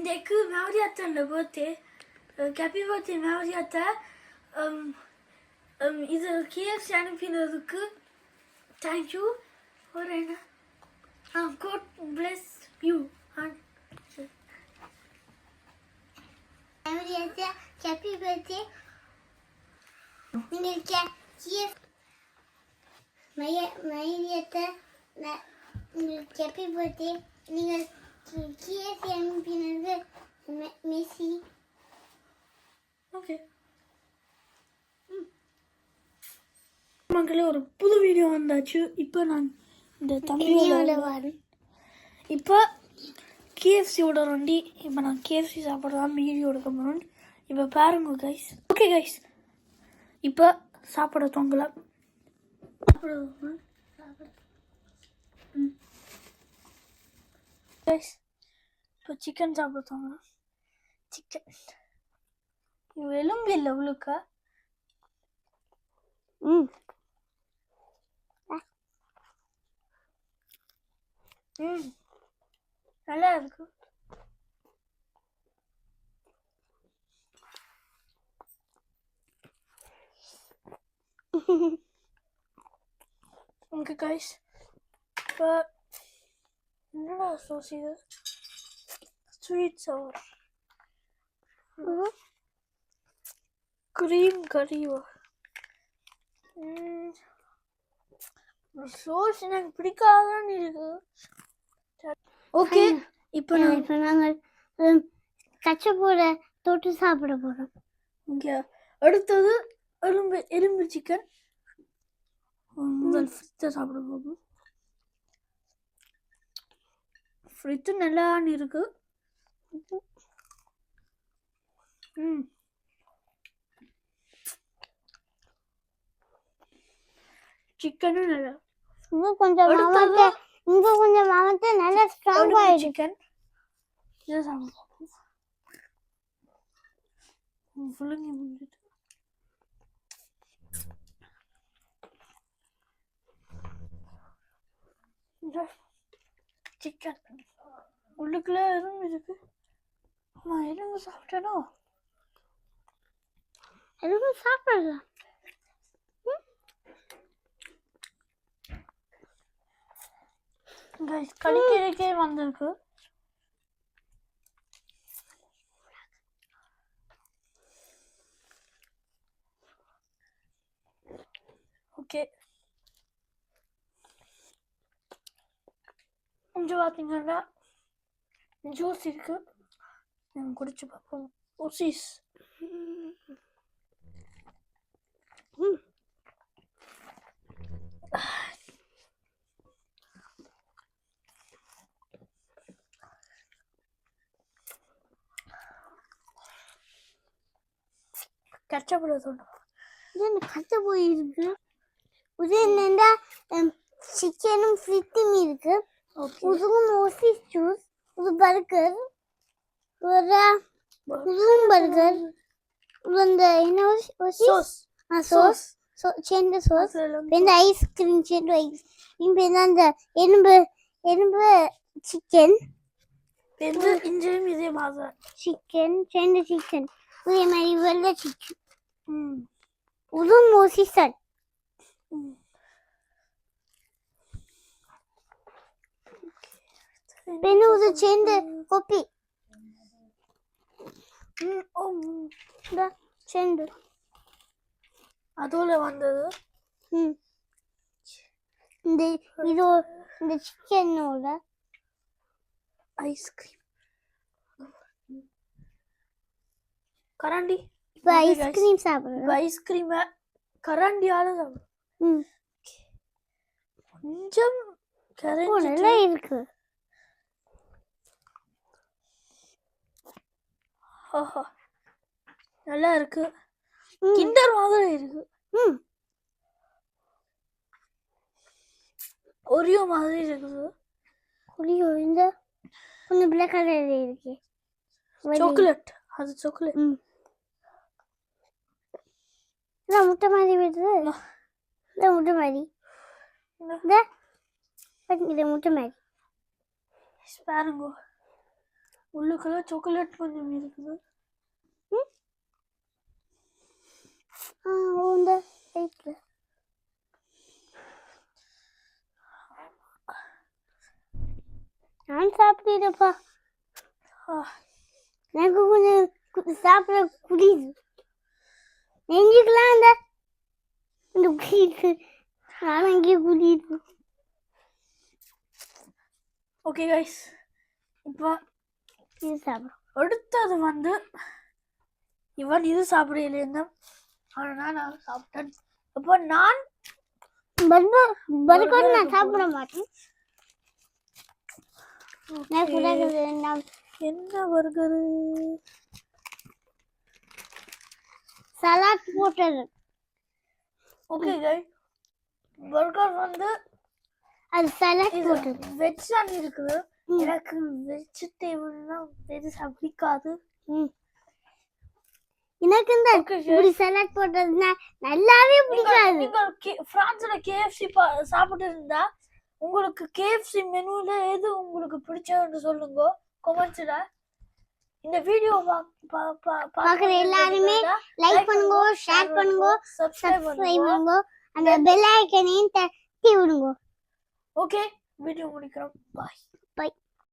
இன்றைக்கு மேவரியாத்தோட birthday. Happy birthday மேவரியாத்தா. இது KFC அனுப்பினதுக்கு தேங்க்யூ. ஒரு என்ன God bless you. மேவரியாத்தா ஹாப்பி பர்த்டே. உங்களுக்கு மேவரியாத்தா உங்களுக்கு ஹாப்பி பர்த்டே. நீங்கள் KFC அனுப்பினது மெஸ்ஸி. ஓகே மக்களே, ஒரு புது வீடியோ வந்தாச்சு. இப்போ நான் இந்த தமிழோட வரேன். இப்போ KFCயோட வண்டி. இப்போ நான் KFC சாப்பிட்றதான் வீடியோ எடுக்க போகிறோம். இப்போ பாருங்க கைஸ். ஓகே கைஸ், இப்போ சாப்பிட தொங்கலாம். கைஸ், இப்போ சிக்கன் சாப்பிட தொங்கலாம். சிக்கன் எலும்பு இல்லை உள்ளுக்கா. நல்லா இருக்கு. ஓகே கைஸ், இப்போ என்னடா சோஸ் இது? ஸ்வீட் சவர் கிரீம் கறிவா. சோஸ் எனக்கு பிடிக்காதான் இருக்கு. ஓகே, இப்போ நாங்கள் கச்சப்போட தொட்டு சாப்பிட போகிறோம். இங்கே அடுத்தது எலும்பு சிக்கன். முதல் ஃப்ரித்தை சாப்பிட போகும். ஃப்ரித்து நல்லா இருக்கு. சிக்கனும் நல்லா. இன்னும் கொஞ்சம் மாமத்தை நல்லா ஸ்ட்ராங் ஆயிடுச்சு. சிக்கன் இதை சாப்பிட ஃபுல்லுங்க முடிஞ்சிட்டு. சிக்கன் உள்ளுக்குள்ள எறும்பு இருக்கு. ஆமாம், எறும்பு சாப்பிட்டேனோ. எறும்பு சாப்பிடலாம். கடிக்கிறதுக்கே வந்திருக்கு. ஓகே, கொஞ்சம் பார்த்தீங்கன்னா ஜூஸ் இருக்கு. நாங்கள் குடிச்சு பார்ப்போம். ஓசிஸ் கச்சப்பட சொல்றோம். இது கச்ச போயிருக்கு. இது என்னன்னா சிக்கனும் ஃப்ரித்தும் இருக்கு. இதுவும் ஓசிஸ் ஜூஸ். இது பர்கர். இதுவும் பர்கர். இந்த என்ன சோஸ் சோஸ் சேர்ந்த சோஸ். இந்த ஐஸ்கிரீம் சேர்ந்த ஐஸ்கிரீம். இந்த எலும்பு சிக்கன். இஞ்சியும் இதே மாதிரி சிக்கன் சேர்ந்த சிக்கன். இதே மாதிரி வெள்ளை சிக்கன். இதுவும் ஓசிஸ் தான். இது சேர்ந்த கோப்பி. சேர்ந்து அதோட வந்தது. இந்த சிக்கனோட ஐஸ்கிரீம் கரண்டி. இப்போ ஐஸ்கிரீம் சாப்பிடுறோம். ஐஸ்கிரீமை கரண்டியால சாப்பிடுறோம். கொஞ்சம் நல்லா இருக்கு. நல்லா இருக்கு. கிண்டர் மாதிரி இருக்கு. ஒரியோ மாதிரி இருக்குது. ஒரியோ இந்த கொஞ்சம் பிளாக் கலர்ல இருக்கு. சாக்லேட். அது சாக்லேட். இதான் முட்டை மாதிரி வருது. இதான் முட்டை மாதிரி. இது முட்டை மாதிரி. பாருங்க, உள்ளுக்குள்ள சாக்லேட் கொஞ்சம் இருக்குது. இந்த சைட்ல நான் சாப்பிடுறப்பா. ஆ, எனக்கு கொஞ்சம் சாப்பிட புரியுது. நெஞ்சுக்கலாம் இந்த புரியுது. நான் அங்கே புரியுது. ஓகே கைஸ், இப்போ இது சாப்பிடும். அடுத்தது வந்து இவன் இது சாப்பிடலேருந்து ஆனால் நான் சாப்பிட்டேன். இப்போ நான் பர்கர் நான் சாப்பிட மாட்டேன். என்ன பர்கரு? சலாட் போட்டது. ஓகே கைஸ், பர்கர் வந்து அது சலாட் போட்டது. வெஜ் தான் இருக்குது. எனக்கு வெஜிடேபிள்னா பெருசா பிடிக்காது. எனக்கு இந்த இப்படி சலாட் போட்டதுன்னா நல்லாவே பிடிக்காது. நீங்கள் பிரான்ஸ்ல கேஎஃப்சி சாப்பிட்டு இருந்தா உங்களுக்கு கேஎஃப்சி மெனுல எது உங்களுக்கு பிடிச்சதுன்னு சொல்லுங்க கமெண்ட்ஸ்ல. இந்த வீடியோ பார்க்குற எல்லாருமே லைக் பண்ணுங்க, ஷேர் பண்ணுங்க, சப்ஸ்கிரைப் பண்ணுங்க, அந்த பெல் ஐகானையும் தட்டி விடுங்க. ஓகே, வீடியோ முடிக்கிறோம். பாய்.